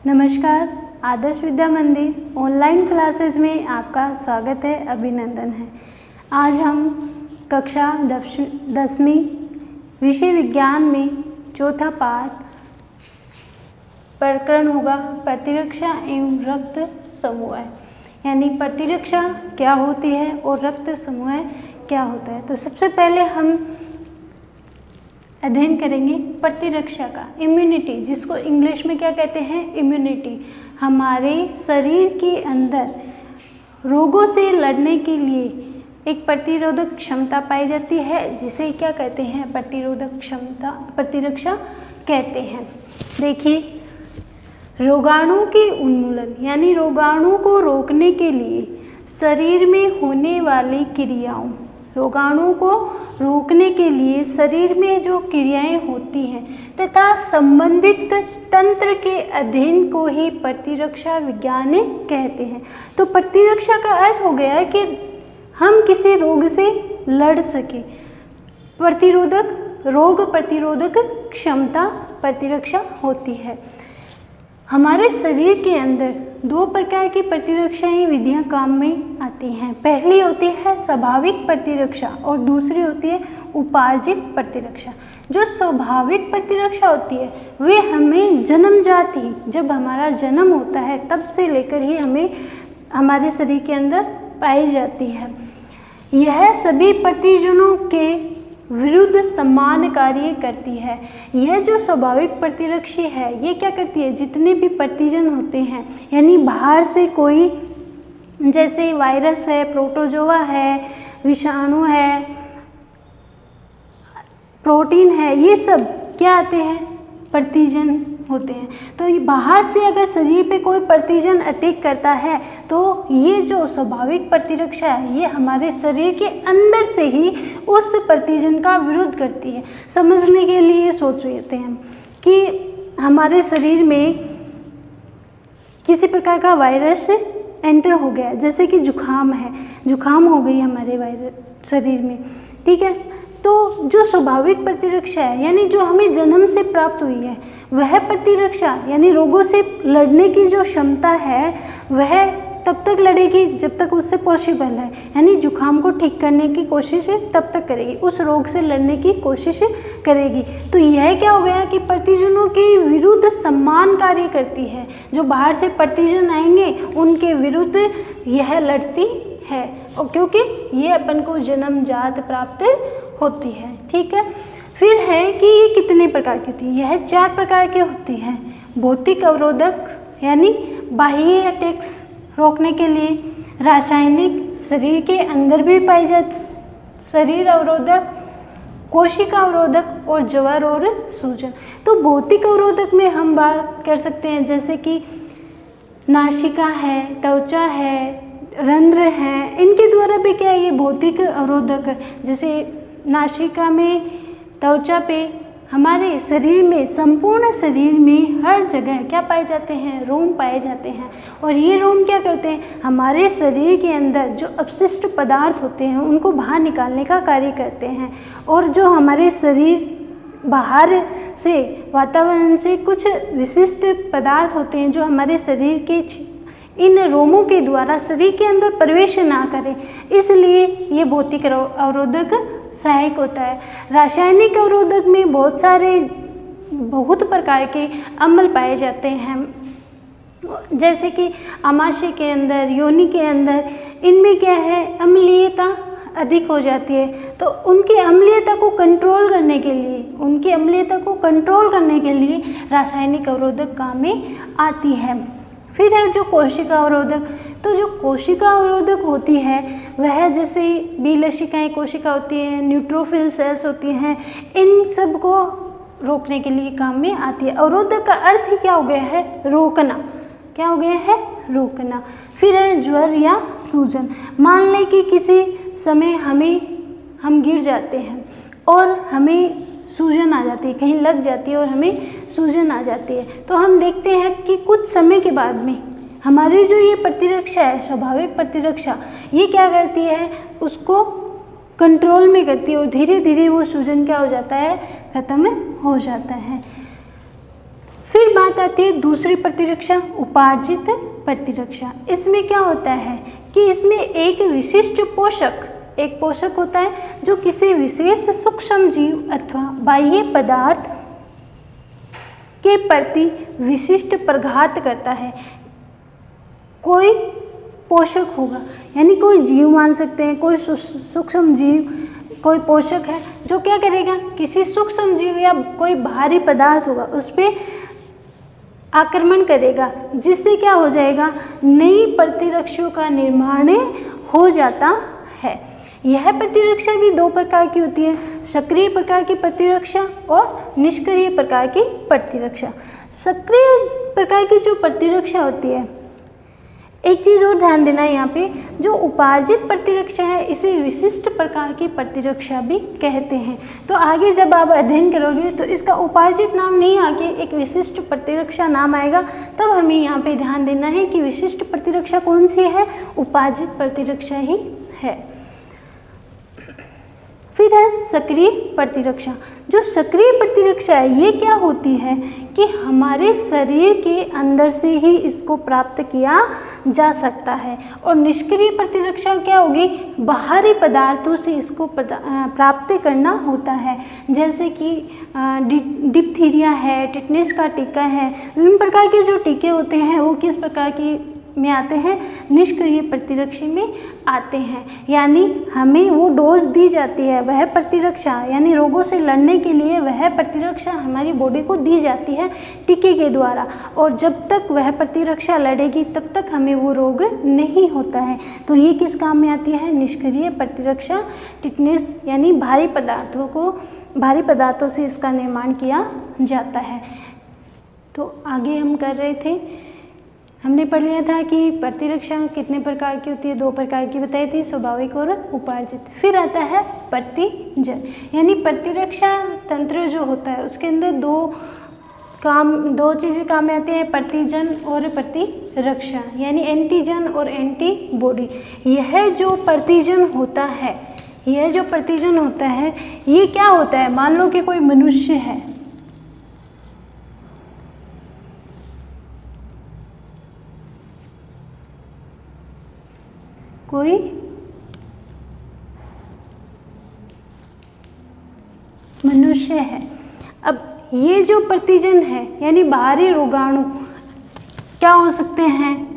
नमस्कार, आदर्श विद्या मंदिर online classes में आपका स्वागत है, अभिनंदन है। आज हम कक्षा 10वीं विषय विज्ञान में चौथा पाठ प्रकरण होगा प्रतिरक्षा एवं रक्त समूह, यानी प्रतिरक्षा क्या होती है और रक्त समूह क्या होता है। तो सबसे पहले हम अध्ययन करेंगे प्रतिरक्षा का, इम्यूनिटी, जिसको इंग्लिश में क्या कहते हैं, इम्यूनिटी। हमारे शरीर के अंदर रोगों से लड़ने के लिए एक प्रतिरोधक क्षमता पाई जाती है, जिसे क्या कहते हैं, प्रतिरोधक क्षमता, प्रतिरक्षा कहते हैं। देखिए, रोगाणु के उन्मूलन यानी रोगाणु को रोकने के लिए शरीर में होने वाली क्रियाओं, रोगाणु को रोकने के लिए शरीर में जो क्रियाएं होती हैं तथा संबंधित तंत्र के अध्ययन को ही प्रतिरक्षा विज्ञान कहते हैं। तो प्रतिरक्षा का अर्थ हो गया कि हम किसी रोग से लड़ सके। प्रतिरोधक, रोग प्रतिरोधक क्षमता प्रतिरक्षा होती है। हमारे शरीर के अंदर दो प्रकार की प्रतिरक्षाएं विधियां काम में आती हैं। पहली होती है स्वाभाविक प्रतिरक्षा और दूसरी होती है उपार्जित प्रतिरक्षा। जो स्वाभाविक प्रतिरक्षा होती है वे हमें जन्मजात ही, जब हमारा जन्म होता है तब से लेकर ही हमें हमारे शरीर के अंदर पाई जाती है। यह सभी प्रतिजनों के विरुद्ध समान कार्य करती है। यह जो स्वाभाविक प्रतिरक्षा है ये क्या करती है, जितने भी प्रतिजन होते हैं यानी बाहर से कोई, जैसे वायरस है, प्रोटोजोआ है, विषाणु है, प्रोटीन है, ये सब क्या आते हैं, प्रतिजन होते हैं। तो ये बाहर से अगर शरीर पे कोई प्रतिजन अटैक करता है तो ये जो स्वाभाविक प्रतिरक्षा है ये हमारे शरीर के अंदर से ही उस प्रतिजन का विरोध करती है। समझने के लिए सोच लेते हैं कि हमारे शरीर में किसी प्रकार का वायरस एंटर हो गया, जैसे कि जुखाम है, जुखाम हो गई हमारे वायरस शरीर में, ठीक है। तो जो स्वाभाविक प्रतिरक्षा है यानी जो हमें जन्म से प्राप्त हुई है, वह प्रतिरक्षा यानी रोगों से लड़ने की जो क्षमता है वह तब तक लड़ेगी जब तक उससे पॉसिबल है, यानी जुखाम को ठीक करने की कोशिश तब तक करेगी, उस रोग से लड़ने की कोशिश करेगी। तो यह क्या हो गया कि प्रतिजनों के विरुद्ध समान कार्य करती है। जो बाहर से प्रतिजन आएंगे उनके विरुद्ध यह लड़ती है, और क्योंकि ये अपन को जन्मजात प्राप्त होती है, ठीक है। फिर है कि ये कितने प्रकार की होती है, यह 4 प्रकार की होती है। भौतिक अवरोधक यानी बाह्य अटैक्स रोकने के लिए, रासायनिक शरीर के अंदर भी पाई जाती, शरीर अवरोधक, कोशिका अवरोधक और ज्वर और सूजन। तो भौतिक अवरोधक में हम बात कर सकते हैं जैसे कि नासिका है, त्वचा है, रंध्र हैं, इनके द्वारा भी क्या ये भौतिक अवरोधक है। जैसे नासिका में, त्वचा पे, हमारे शरीर में, संपूर्ण शरीर में हर जगह क्या पाए जाते हैं, रोम पाए जाते हैं। और ये रोम क्या करते हैं, हमारे शरीर के अंदर जो अपशिष्ट पदार्थ होते हैं उनको बाहर निकालने का कार्य करते हैं। और जो हमारे शरीर बाहर से, वातावरण से कुछ विशिष्ट पदार्थ होते हैं जो हमारे शरीर के इन रोमों के द्वारा शरीर के अंदर प्रवेश ना करें, इसलिए ये भौतिक अवरोधक सहायक होता है। रासायनिक अवरोधक में बहुत प्रकार के अम्ल पाए जाते हैं, जैसे कि आमाशय के अंदर, योनि के अंदर, इनमें क्या है, अम्लीयता अधिक हो जाती है। तो उनकी अम्लीयता को कंट्रोल करने के लिए रासायनिक अवरोधक काम में आती है। फिर है जो कोशिका अवरोधक। तो जो कोशिका अवरोधक होती है वह जैसे बीलशिकाएँ कोशिका होती हैं, न्यूट्रोफिल सेल्स होती हैं, इन सब को रोकने के लिए काम में आती है। अवरोधक का अर्थ ही क्या हो गया है, रोकना। क्या हो गया है, रोकना। फिर है ज्वर या सूजन। मान लें कि किसी समय हम गिर जाते हैं और हमें सूजन आ जाती है, कहीं लग जाती है और हमें सूजन आ जाती है, तो हम देखते हैं कि कुछ समय के बाद में हमारी जो ये प्रतिरक्षा है, स्वाभाविक प्रतिरक्षा, ये क्या करती है, उसको कंट्रोल में करती है और धीरे धीरे वो सूजन क्या हो जाता है, खत्म हो जाता है। फिर बात आती है दूसरी प्रतिरक्षा, उपार्जित प्रतिरक्षा। इसमें क्या होता है कि इसमें एक विशिष्ट पोषक, एक पोषक होता है जो किसी विशेष सूक्ष्म जीव अथवा बाह्य पदार्थ के प्रति विशिष्ट प्रघात करता है। कोई पोषक होगा, यानी कोई जीव मान सकते हैं, कोई सूक्ष्म जीव, कोई पोषक है जो क्या करेगा, किसी सूक्ष्म जीव या कोई भारी पदार्थ होगा उस पर आक्रमण करेगा, जिससे क्या हो जाएगा, नई प्रतिरक्षों का निर्माण हो जाता है। यह प्रतिरक्षा भी दो प्रकार की होती है, सक्रिय प्रकार की प्रतिरक्षा और निष्क्रिय प्रकार की प्रतिरक्षा। सक्रिय प्रकार की जो प्रतिरक्षा होती है, एक चीज़ और ध्यान देना है यहाँ पे, जो उपार्जित प्रतिरक्षा है इसे विशिष्ट प्रकार की प्रतिरक्षा भी कहते हैं। तो आगे जब आप अध्ययन करोगे तो इसका उपार्जित नाम नहीं आके एक विशिष्ट प्रतिरक्षा नाम आएगा, तब हमें यहाँ पे ध्यान देना है कि विशिष्ट प्रतिरक्षा कौन सी है, उपार्जित प्रतिरक्षा ही है। फिर है सक्रिय प्रतिरक्षा। जो सक्रिय प्रतिरक्षा है ये क्या होती है कि हमारे शरीर के अंदर से ही इसको प्राप्त किया जा सकता है। और निष्क्रिय प्रतिरक्षा क्या होगी, बाहरी पदार्थों से इसको प्राप्त करना होता है, जैसे कि डिप्थीरिया है, टिटनेस का टीका है, विभिन्न प्रकार के जो टीके होते हैं वो किस प्रकार की में आते हैं, निष्क्रिय प्रतिरक्षा में आते हैं। यानी हमें वो डोज दी जाती है, वह प्रतिरक्षा यानी रोगों से लड़ने के लिए वह प्रतिरक्षा हमारी बॉडी को दी जाती है टीके के द्वारा, और जब तक वह प्रतिरक्षा लड़ेगी तब तक हमें वो रोग नहीं होता है। तो ये किस काम में आती है, निष्क्रिय प्रतिरक्षा। टिटनेस यानी भारी पदार्थों से इसका निर्माण किया जाता है। तो आगे हम कर रहे थे, हमने पढ़ लिया था कि प्रतिरक्षा कितने प्रकार की होती है, दो प्रकार की बताई थी, स्वाभाविक और उपार्जित। फिर आता है प्रतिजन, यानी प्रतिरक्षा तंत्र जो होता है उसके अंदर दो चीज़ें काम में आती हैं, प्रतिजन और प्रतिरक्षा, यानी एंटीजन और एंटीबॉडी। यह जो प्रतिजन होता है ये क्या होता है, मान लो कि कोई मनुष्य है, कोई मनुष्य है। अब ये जो प्रतिजन है यानी बाहरी रोगाणु क्या हो सकते हैं,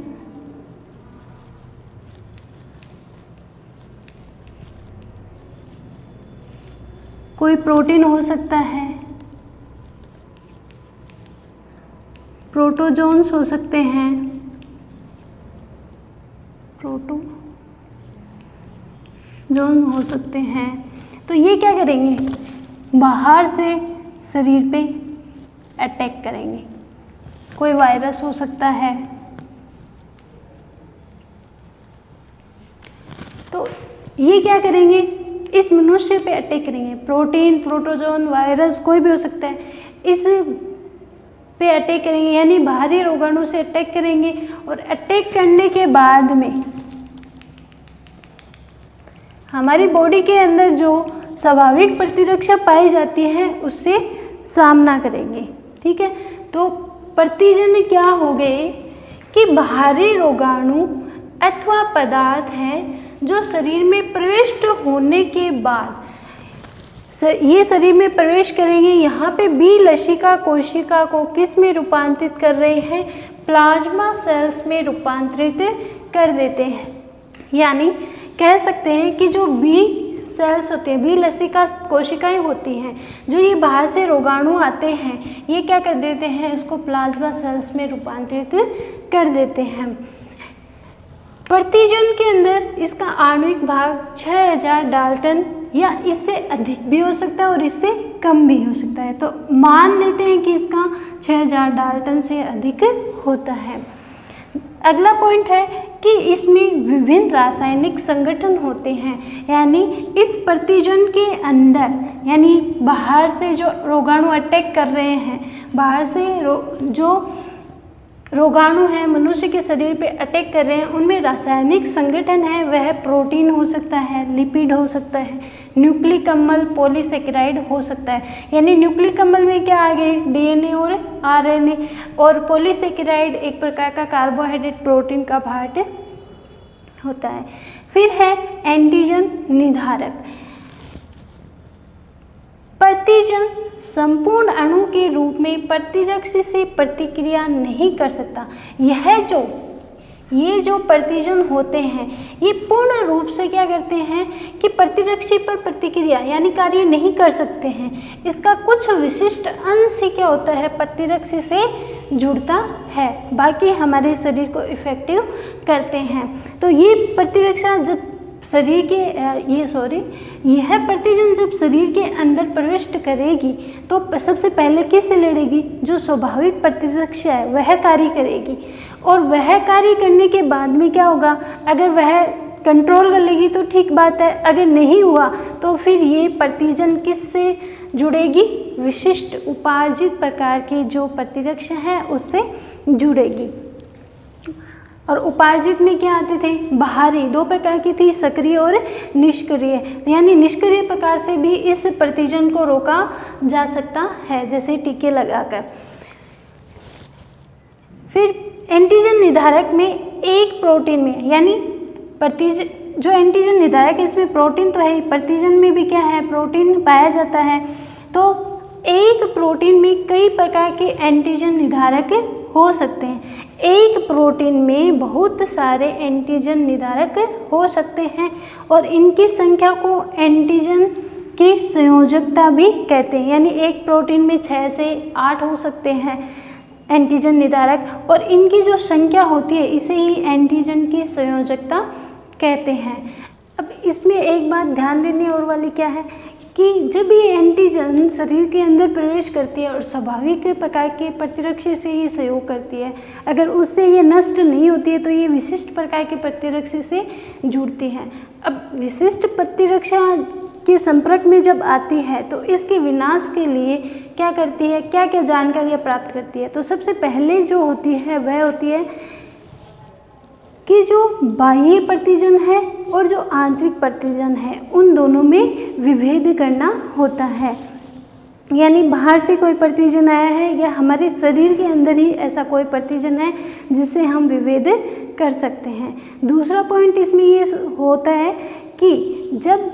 कोई प्रोटीन हो सकता है, प्रोटोजोन्स हो सकते हैं, प्रोटोजोन हो सकते हैं। तो ये क्या करेंगे, बाहर से शरीर पे अटैक करेंगे। कोई वायरस हो सकता है, तो ये क्या करेंगे, इस मनुष्य पे अटैक करेंगे। प्रोटीन, प्रोटोजोन, वायरस कोई भी हो सकता है, इस पे अटैक करेंगे, यानी बाहरी रोगाणु से अटैक करेंगे। और अटैक करने के बाद में हमारी बॉडी के अंदर जो स्वाभाविक प्रतिरक्षा पाई जाती है उससे सामना करेंगे। ठीक है, तो प्रतिजन क्या हो गए कि बाहरी रोगाणु अथवा पदार्थ हैं जो शरीर में प्रविष्ट होने के बाद ये शरीर में प्रवेश करेंगे। यहाँ पे बी लसिका कोशिका को किस में रूपांतरित कर रहे हैं, प्लाज्मा सेल्स में रूपांतरित कर देते हैं। यानी कह सकते हैं कि जो बी सेल्स होते हैं, बी लसिका कोशिकाएं होती हैं, जो ये बाहर से रोगाणु आते हैं, ये क्या कर देते हैं, इसको प्लाज्मा सेल्स में रूपांतरित कर देते हैं। प्रतिजन के अंदर इसका आणविक भाग 6000 डाल्टन या इससे अधिक भी हो सकता है और इससे कम भी हो सकता है। तो मान लेते हैं कि इसका 6000 डाल्टन से अधिक होता है। अगला पॉइंट है कि इसमें विभिन्न रासायनिक संगठन होते हैं, यानी इस प्रतिजन के अंदर, यानी बाहर से जो रोगाणु अटैक कर रहे हैं, बाहर से जो रोगाणु हैं मनुष्य के शरीर पे अटैक कर रहे हैं, उनमें रासायनिक संगठन है वह प्रोटीन हो सकता है, लिपिड हो सकता है, न्यूक्लिक अम्ल, पॉलीसेकेराइड हो सकता है। यानी न्यूक्लिक अम्ल में क्या आ गए, डीएनए और आरएनए, और पॉलीसेकेराइड एक प्रकार का कार्बोहाइड्रेट प्रोटीन का पार्ट होता है। फिर है एंटीजन निर्धारक। प्रतिजन संपूर्ण अणु के रूप में प्रतिरक्षी से प्रतिक्रिया नहीं कर सकता। ये जो प्रतिजन होते हैं ये पूर्ण रूप से क्या करते हैं कि प्रतिरक्षी पर प्रतिक्रिया यानी कार्य नहीं कर सकते हैं। इसका कुछ विशिष्ट अंश ही क्या होता है, प्रतिरक्षी से जुड़ता है, बाकी हमारे शरीर को इफेक्टिव करते हैं। तो ये प्रतिरक्षा जब शरीर के यह प्रतिजन जब शरीर के अंदर प्रवेश करेगी तो सबसे पहले किससे लड़ेगी, जो स्वाभाविक प्रतिरक्षा है वह कार्य करेगी, और वह कार्य करने के बाद में क्या होगा, अगर वह कंट्रोल कर लेगी तो ठीक बात है, अगर नहीं हुआ तो फिर ये प्रतिजन किससे जुड़ेगी, विशिष्ट उपार्जित प्रकार के जो प्रतिरक्षा है उससे जुड़ेगी। और उपार्जित में क्या आते थे, बाहरी, दो प्रकार की थी, सक्रिय और निष्क्रिय। यानी निष्क्रिय प्रकार से भी इस प्रतिजन को रोका जा सकता है, जैसे टीके लगाकर। फिर एंटीजन निर्धारक में एक प्रोटीन में, यानी प्रतिजन जो एंटीजन निर्धारक है इसमें प्रोटीन तो है, प्रतिजन में भी क्या है, प्रोटीन पाया जाता है। तो एक प्रोटीन में कई प्रकार के एंटीजन निर्धारक हो सकते हैं। एक प्रोटीन में बहुत सारे एंटीजन निर्धारक हो सकते हैं और इनकी संख्या को एंटीजन की संयोजकता भी कहते हैं। यानी एक प्रोटीन में 6 से 8 हो सकते हैं एंटीजन निर्धारक, और इनकी जो संख्या होती है इसे ही एंटीजन की संयोजकता कहते हैं। अब इसमें एक बात ध्यान देने और वाली क्या है कि जब ये एंटीजन शरीर के अंदर प्रवेश करती है और स्वाभाविक प्रकार के प्रतिरक्षी से ये सहयोग करती है, अगर उससे ये नष्ट नहीं होती है तो ये विशिष्ट प्रकार के प्रतिरक्षी से जुड़ती है। अब विशिष्ट प्रतिरक्षा के संपर्क में जब आती है तो इसके विनाश के लिए क्या करती है, क्या क्या जानकारियाँ प्राप्त करती है। तो सबसे पहले जो होती है वह होती है कि जो बाह्य प्रतिजन है और जो आंतरिक प्रतिजन है उन दोनों में विभेद करना होता है। यानी बाहर से कोई प्रतिजन आया है या हमारे शरीर के अंदर ही ऐसा कोई प्रतिजन है जिससे हम विभेद कर सकते हैं। दूसरा पॉइंट इसमें ये होता है कि जब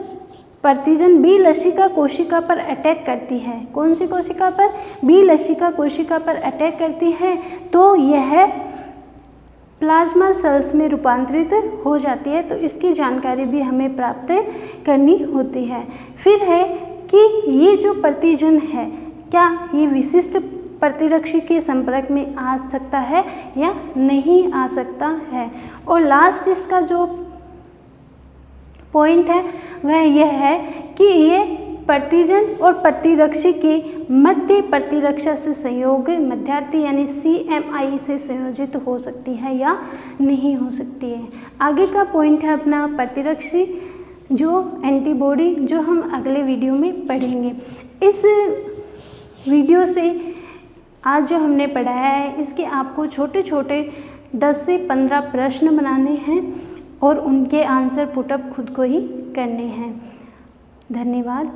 प्रतिजन बी लसिका कोशिका पर अटैक करती है, कौन सी कोशिका पर, बी लसिका कोशिका पर अटैक करती है, तो यह प्लाज्मा सेल्स में रूपांतरित हो जाती है। तो इसकी जानकारी भी हमें प्राप्त करनी होती है। फिर है कि ये जो प्रतिजन है क्या ये विशिष्ट प्रतिरक्षी के संपर्क में आ सकता है या नहीं आ सकता है। और लास्ट इसका जो पॉइंट है वह यह है कि ये प्रतिजन और प्रतिरक्षी के मध्य प्रतिरक्षा से संयोग मध्यार्थी यानी CMI से संयोजित हो सकती है या नहीं हो सकती है। आगे का पॉइंट है अपना प्रतिरक्षी जो एंटीबॉडी, जो हम अगले वीडियो में पढ़ेंगे। इस वीडियो से आज जो हमने पढ़ाया है इसके आपको छोटे छोटे 10 से 15 प्रश्न बनाने हैं और उनके आंसर पुटअप खुद को ही करने हैं। धन्यवाद।